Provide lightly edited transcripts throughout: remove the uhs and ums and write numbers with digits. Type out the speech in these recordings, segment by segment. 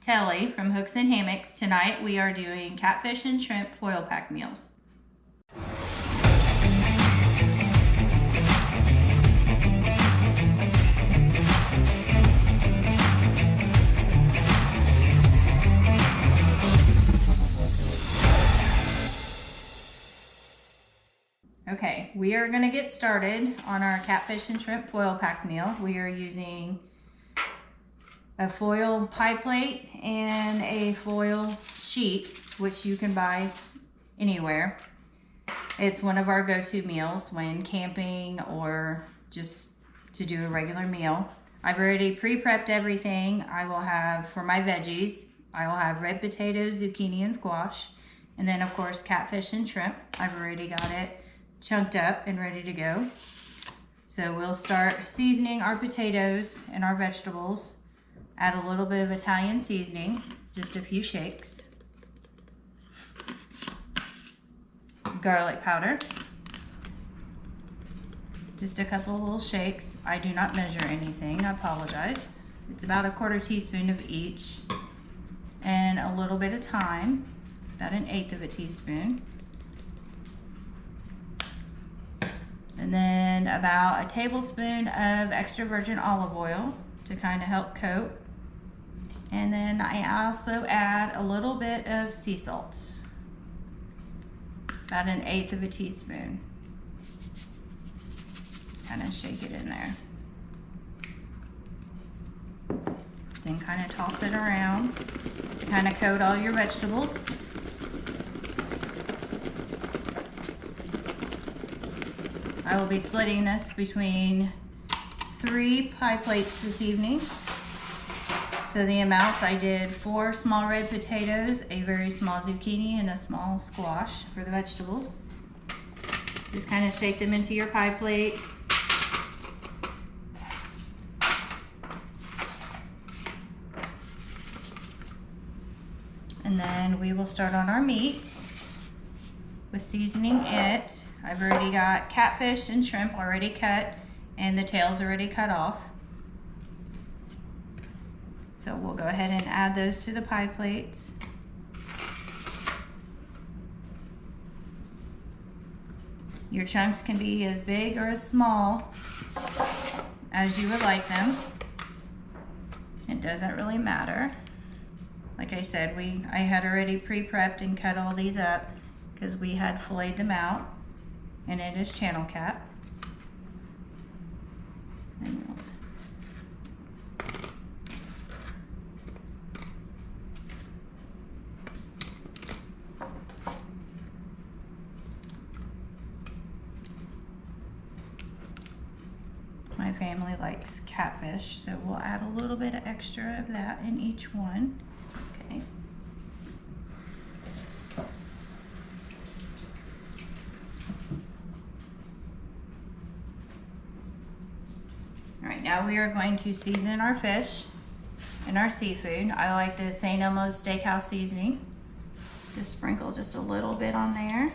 Tellie from Hooks and Hammocks. Tonight we are doing catfish and shrimp foil pack meals. Okay, we are going to get started on our catfish and shrimp foil pack meal. We are using a foil pie plate and a foil sheet, which you can buy anywhere. It's one of our go-to meals when camping or just to do a regular meal. I've already pre-prepped everything. I will have, for my veggies, I will have red potatoes, zucchini, and squash. And then of course, catfish and shrimp. I've already got it chunked up and ready to go. So we'll start seasoning our potatoes and our vegetables. Add a little bit of Italian seasoning, just a few shakes. Garlic powder. Just a couple of little shakes. I do not measure anything, I apologize. It's about a 1/4 teaspoon of each. And a little bit of thyme, about 1/8 of a teaspoon. And then about a tablespoon of extra virgin olive oil to kind of help coat. And then I also add a little bit of sea salt, about 1/8 of a teaspoon. Just kind of shake it in there. Then kind of toss it around to kind of coat all your vegetables. I will be splitting this between 3 pie plates this evening. So the amounts, I did 4 small red potatoes, a very small zucchini, and a small squash for the vegetables. Just kind of shake them into your pie plate. And then we will start on our meat with seasoning it. I've already got catfish and shrimp already cut and the tails already cut off. So we'll go ahead and add those to the pie plates. Your chunks can be as big or as small as you would like them. It doesn't really matter. Like I said, I had already pre-prepped and cut all these up because we had filleted them out, and it is channel cap. My family likes catfish, so we'll add a little bit of extra of that in each one. Okay. All right, now we are going to season our fish and our seafood. I like the St. Elmo's Steakhouse seasoning. Just sprinkle just a little bit on there.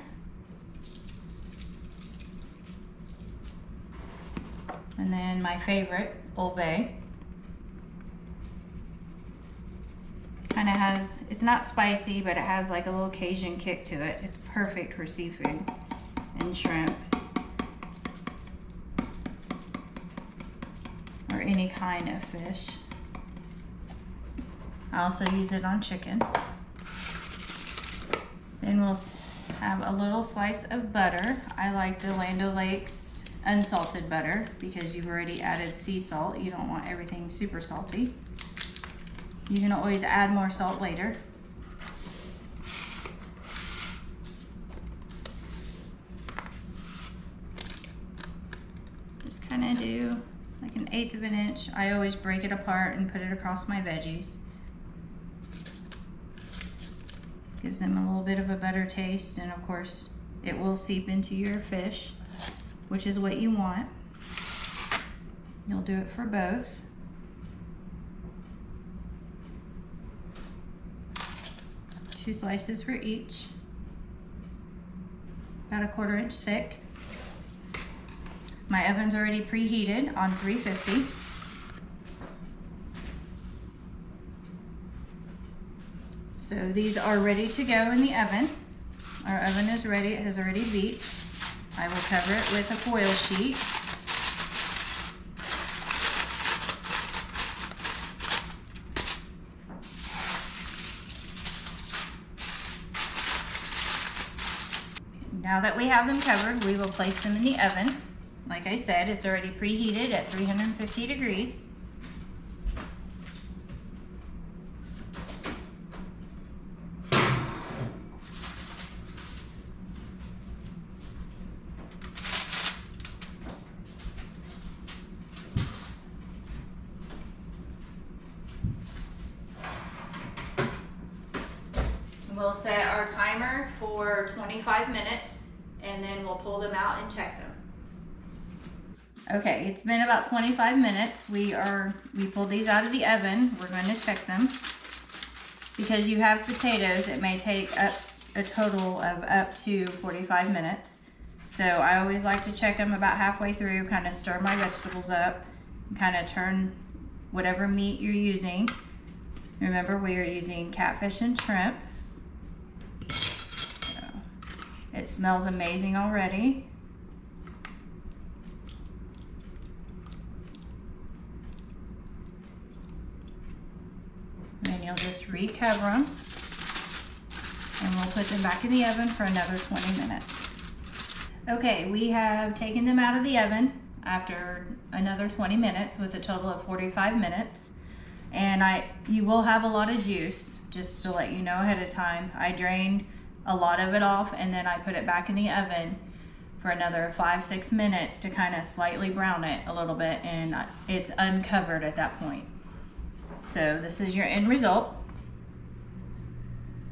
And then my favorite, Old Bay. Kind of has, it's not spicy, but it has like a little Cajun kick to it. It's perfect for seafood and shrimp. Or any kind of fish. I also use it on chicken. Then we'll have a little slice of butter. I like the Land O'Lakes unsalted butter because you've already added sea salt. You don't want everything super salty. You can always add more salt later. Just kind of do like 1/8 of an inch. I always break it apart and put it across my veggies. Gives them a little bit of a better taste, and of course it will seep into your fish, which is what you want. You'll do it for both. Two slices for each, about a 1/4 inch thick. My oven's already preheated on 350. So these are ready to go in the oven. Our oven is ready, it has already beeped. I will cover it with a foil sheet. Now that we have them covered, we will place them in the oven. Like I said, it's already preheated at 350 degrees. We'll set our timer for 25 minutes and then we'll pull them out and check them. Okay, it's been about 25 minutes. We pulled these out of the oven. We're going to check them. Because you have potatoes, it may take up a total of up to 45 minutes. So I always like to check them about halfway through, kind of stir my vegetables up, and kind of turn whatever meat you're using. Remember, we are using catfish and shrimp. It smells amazing already. Then you'll just recover them and we'll put them back in the oven for another 20 minutes. Okay, we have taken them out of the oven after another 20 minutes with a total of 45 minutes. And you will have a lot of juice, just to let you know ahead of time. I drained a lot of it off and then I put it back in the oven for another 5-6 minutes to kind of slightly brown it a little bit, and it's uncovered at that point. So this is your end result.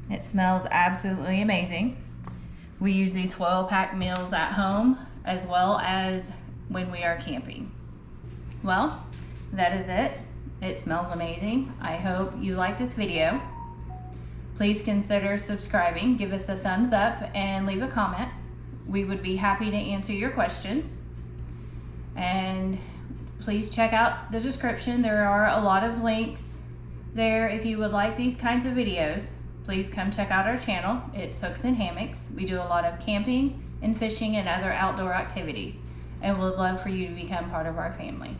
It smells absolutely amazing. We use these foil pack meals at home as well as when we are camping. Well, that is it. It smells amazing. I hope you like this video. Please consider subscribing, give us a thumbs up, and leave a comment. We would be happy to answer your questions. And please check out the description. There are a lot of links there. If you would like these kinds of videos, please come check out our channel. It's Hooks and Hammocks. We do a lot of camping and fishing and other outdoor activities, and we'd love for you to become part of our family.